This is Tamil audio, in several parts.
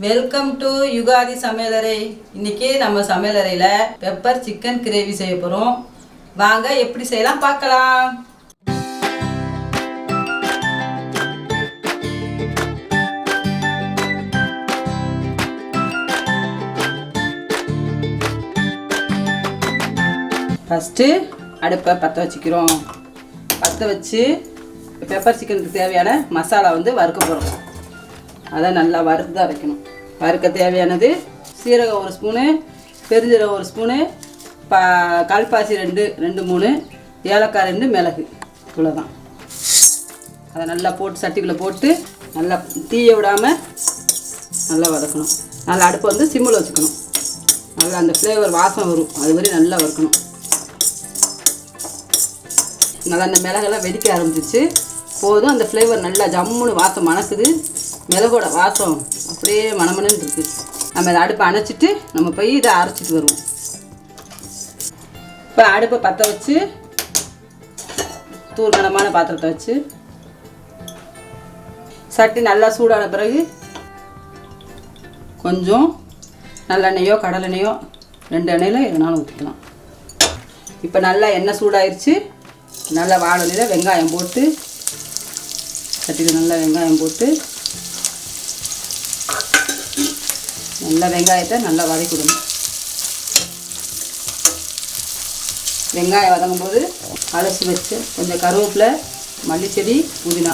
வெல்கம் டு யுகாதி சமையலறை. இன்னைக்கு நம்ம சமையலறையில் பெப்பர் சிக்கன் கிரேவி செய்ய போகிறோம். வாங்க எப்படி செய்யலாம் பார்க்கலாம். ஃபஸ்ட்டு அடுப்பை பற்ற வச்சுக்கிறோம். பற்ற வச்சு பெப்பர் சிக்கனுக்கு தேவையான மசாலா வறுக்க போகிறோம். அதை நல்லா வறுத்து தான் வைக்கணும். வறுக்க தேவையானது சீரகம் 1 ஸ்பூனு, பெருஞ்சீரகம் 1 ஸ்பூனு, கல்பாசி 2-3, ஏலக்காய் 2, மிளகு, இவ்வளோதான். அதை நல்லா போட்டு சட்டிக்குள்ளே போட்டு நல்லா தீய விடாமல் நல்லா வதக்கணும். நல்லா அடுப்பை சிம்மில் வச்சுக்கணும். நல்லா அந்த ஃப்ளேவர் வாசம் வரும், அது வரையும் நல்லா வறுக்கணும். நல்லா அந்த மிளகெல்லாம் வெடிக்க ஆரம்பிச்சிச்சு, போதும். அந்த ஃப்ளேவர் நல்லா ஜம்முன்னு வாசம் மணக்குது. மிளகோட வாசம் அப்படியே மணமணன்னு இருக்குது. நம்ம இதை அடுப்பை அணைச்சிட்டு நம்ம போய் இதை அரைச்சிட்டு வருவோம். இப்போ அடுப்பை பற்ற வச்சு தூள்கனமான பாத்திரத்தை வச்சு சட்டி நல்லா சூடான பிறகு கொஞ்சம் நல்லெண்ணெயோ கடலெண்ணெயோ 2 எண்ணெயில் எதுனாலும் ஊற்றிக்கலாம். இப்போ நல்லா எண்ணெய் சூடாயிருச்சு. நல்லா வாழலையில் வெங்காயம் போட்டு சட்டியில் நல்லா வெங்காயம் போட்டு நல்லா வெங்காயத்தை நல்லா வதக்கிடணும். வெங்காயம் வதங்கும் போது அலசி வச்சு கொஞ்சம் கருவேப்பிலை, மல்லிச்செடி, புதினா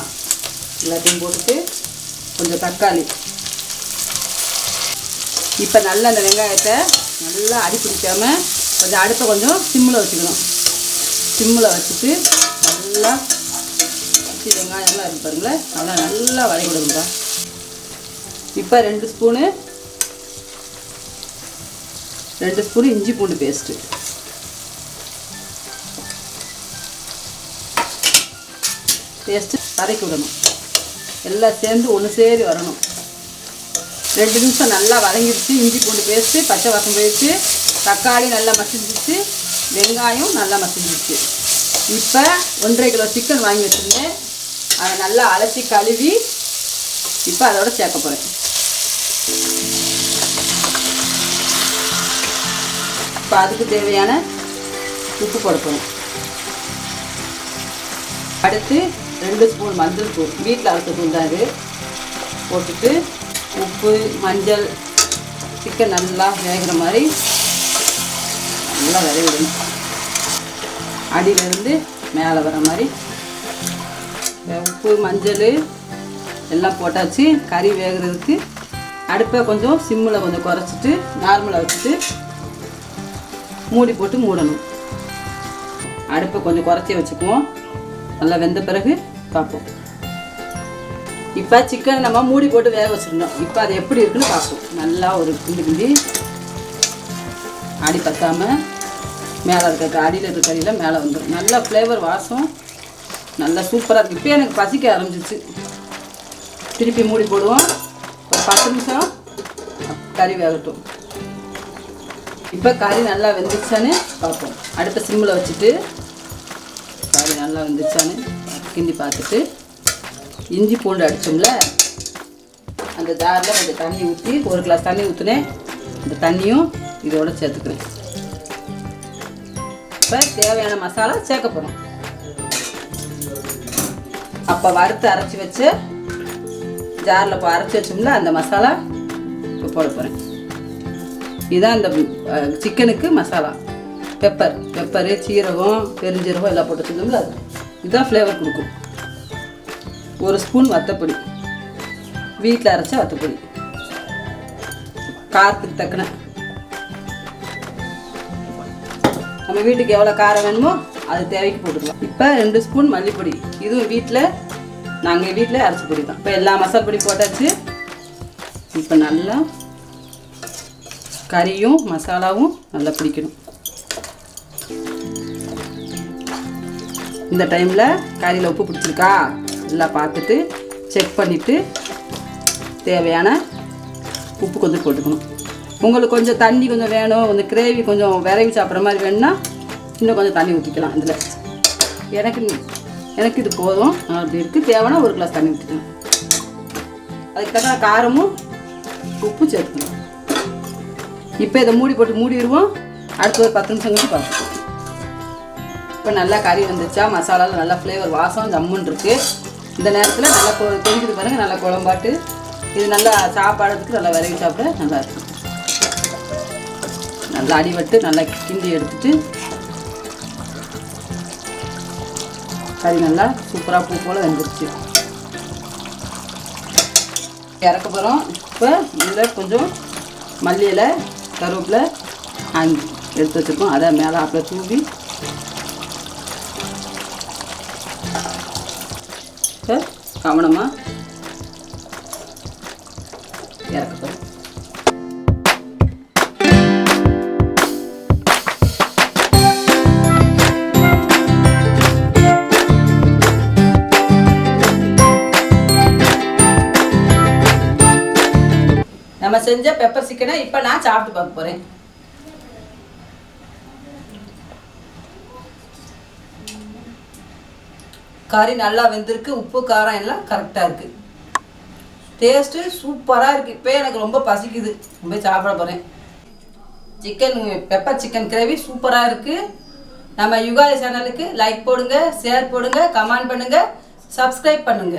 எல்லாத்தையும் போட்டுட்டு கொஞ்சம் தக்காளி. இப்போ நல்லா அந்த வெங்காயத்தை நல்லா அடி பிடிக்காமல் கொஞ்சம் அடுப்பை கொஞ்சம் சிம்மில் வச்சுக்கணும். சிம்மில் வச்சுட்டு நல்லா வெங்காயம்லாம் இருக்கு பாருங்களேன், அதெல்லாம் நல்லா வதக்கிடுங்கப்பா. இப்போ 2 ஸ்பூனு இஞ்சி பூண்டு பேஸ்ட்டு, வதக்கி விடணும். எல்லாம் சேர்ந்து ஒன்று சேரி வரணும். 2 நிமிஷம் நல்லா வதங்கிடுச்சு. இஞ்சி பூண்டு பேஸ்ட்டு பச்சை வாசம் போயிடுச்சு. தக்காளி நல்லா மசிஞ்சிடுச்சு. வெங்காயம் நல்லா மசிஞ்சிடுச்சு. இப்போ 1.5 கிலோ சிக்கன் வாங்கி வச்சுருந்தேன். அதை நல்லா அலசி கழுவி இப்போ அதோட சேர்க்க போகிறேன். இப்போ அதுக்கு தேவையான உப்பு போட போகிறேன். அடுத்து 2 ஸ்பூன் மஞ்சள் தூள், வீட்டில் அரைச்ச தூள் தான் இது, போட்டுட்டு உப்பு மஞ்சள் சிக்கன் நல்லா வேகிற மாதிரி நல்லா விளைவிடணும். அடியிலேருந்து மேலே வர மாதிரி உப்பு மஞ்சள் எல்லாம் போட்டாச்சு. கறி வேகிறதுக்கு அடுப்பை கொஞ்சம் சிம்மில் கொஞ்சம் குறைச்சிட்டு நார்மலாக வச்சுட்டு மூடி போட்டு மூடணும். அடுப்பை கொஞ்சம் குறைச்சி வச்சுக்குவோம். நல்லா வெந்த பிறகு பார்ப்போம். இப்போ சிக்கன் நம்ம மூடி போட்டு வேக வச்சுருந்தோம். இப்போ அது எப்படி இருக்குன்னு பார்ப்போம். நல்லா ஒரு கிண்டி அடி பற்றாமல் மேலே இருக்க அடியில் இருக்க கறியில் மேலே வந்துடும். நல்லா ஃப்ளேவர் வாசம் நல்லா சூப்பராக இருக்குது. இப்போ எனக்கு பசிக்க ஆரம்பிச்சிச்சு. திருப்பி மூடி போடுவோம். ஒரு 10 நிமிஷம் கறி வேகட்டும். இப்போ கறி நல்லா வெந்துச்சான்னு பார்ப்போம். அடுத்த சிம்மில் வச்சுட்டு கறி நல்லா வெந்துச்சான்னு கிண்டி பார்த்துட்டு இஞ்சி பூண்டு அடிச்சோம்ல அந்த ஜாரில் கொஞ்சம் தண்ணி ஊற்றி 1 கிளாஸ் தண்ணி ஊற்றினேன். இந்த தண்ணியும் இதோட சேர்த்துக்கிறேன். இப்போ தேவையான மசாலா சேர்க்க போகிறோம். அப்போ வறுத்து அரைச்சி வச்சு ஜாரில் இப்போ அரைச்சி வச்சோம்ல அந்த மசாலா இப்போ போட போகிறேன். இதுதான் இந்த சிக்கனுக்கு மசாலா. பெப்பரு, சீரகம், பெருஞ்சீரகம் எல்லாம் போட்டு வச்சுருந்தோம்ல அது இதுதான் ஃப்ளேவர் கொடுக்கும். 1 ஸ்பூன் வத்தப்பொடி, வீட்டில் அரைச்ச வத்தப்பொடி, காரத்துக்கு தக்கன நம்ம வீட்டுக்கு எவ்வளோ காரம் வேணுமோ அது தேவைக்கு போட்டுக்கலாம். இப்போ 2 ஸ்பூன் மல்லிப்பொடி, இதுவும் நாங்கள் வீட்டில் அரைச்சி பொடி தான். இப்போ எல்லா மசாலா பொடி போட்டாச்சு. இப்போ நல்லா கறியும் மசாலாவும் நல்லா பிடிக்கணும். இந்த டைமில் கறியில் உப்பு பிடிச்சிருக்கா எல்லாம் பார்த்துட்டு செக் பண்ணிவிட்டு தேவையான உப்பு கொஞ்சம் போட்டுக்கணும். உங்களுக்கு கொஞ்சம் தண்ணி கொஞ்சம் வேணும், கொஞ்சம் கிரேவி கொஞ்சம் விரைவி சாப்பிட்ற மாதிரி வேணும்னா இன்னும் கொஞ்சம் தண்ணி ஊற்றிக்கலாம். இதில் எனக்கு இது போதும். அப்படி இருக்குது. தேவைன்னா 1 கிளாஸ் தண்ணி ஊற்றிக்கலாம். அதுக்கு தக்க காரமும் உப்பு சேர்த்துக்கணும். இப்போ இதை மூடிடுவோம். அடுத்து ஒரு 10 நிமிஷம் கழிச்சு பார்ப்போம். இப்போ நல்லா கறி வந்துச்சா, மசாலாவில் நல்லா ஃப்ளேவர் வாசம் ஜம்முன்னு இருக்குது. இந்த நேரத்தில் நல்லா கொதிக்குது பாருங்கள், நல்லா குழம்பாட்டு. இது நல்லா சாப்பாடுறதுக்கு நல்லா விரைவி சாப்பிட நல்லா இருக்கும். நல்லா அடிபட்டு நல்லா கிண்டி எடுத்துட்டு கறி நல்லா சூப்பராக பூ போல் வெந்துருச்சு. இறக்க போகிறோம். இப்போ இதில் கொஞ்சம் மல்லி இலை, கருவேப்பிலை எடுத்து வச்சுருக்கோம். அதை மேலே ஆப்பில் தூவி இப்போ கவனமாக இறக்க போகிறோம். நம்ம செஞ்ச பெப்பர் சிக்கனை இப்போ நான் சாப்பிட்டு பார்க்க போகிறேன். கறி நல்லா வெந்திருக்கு. உப்பு காரம் எல்லாம் கரெக்டாக இருக்குது. டேஸ்ட்டு சூப்பராக இருக்குது. இப்போ எனக்கு ரொம்ப பசிக்குது. ரொம்ப சாப்பிட போகிறேன். பெப்பர் சிக்கன் கிரேவி சூப்பராக இருக்குது. நம்ம யுகாலி சேனலுக்கு லைக் போடுங்க, ஷேர் போடுங்க, கமெண்ட் பண்ணுங்கள், சப்ஸ்கிரைப் பண்ணுங்கள்.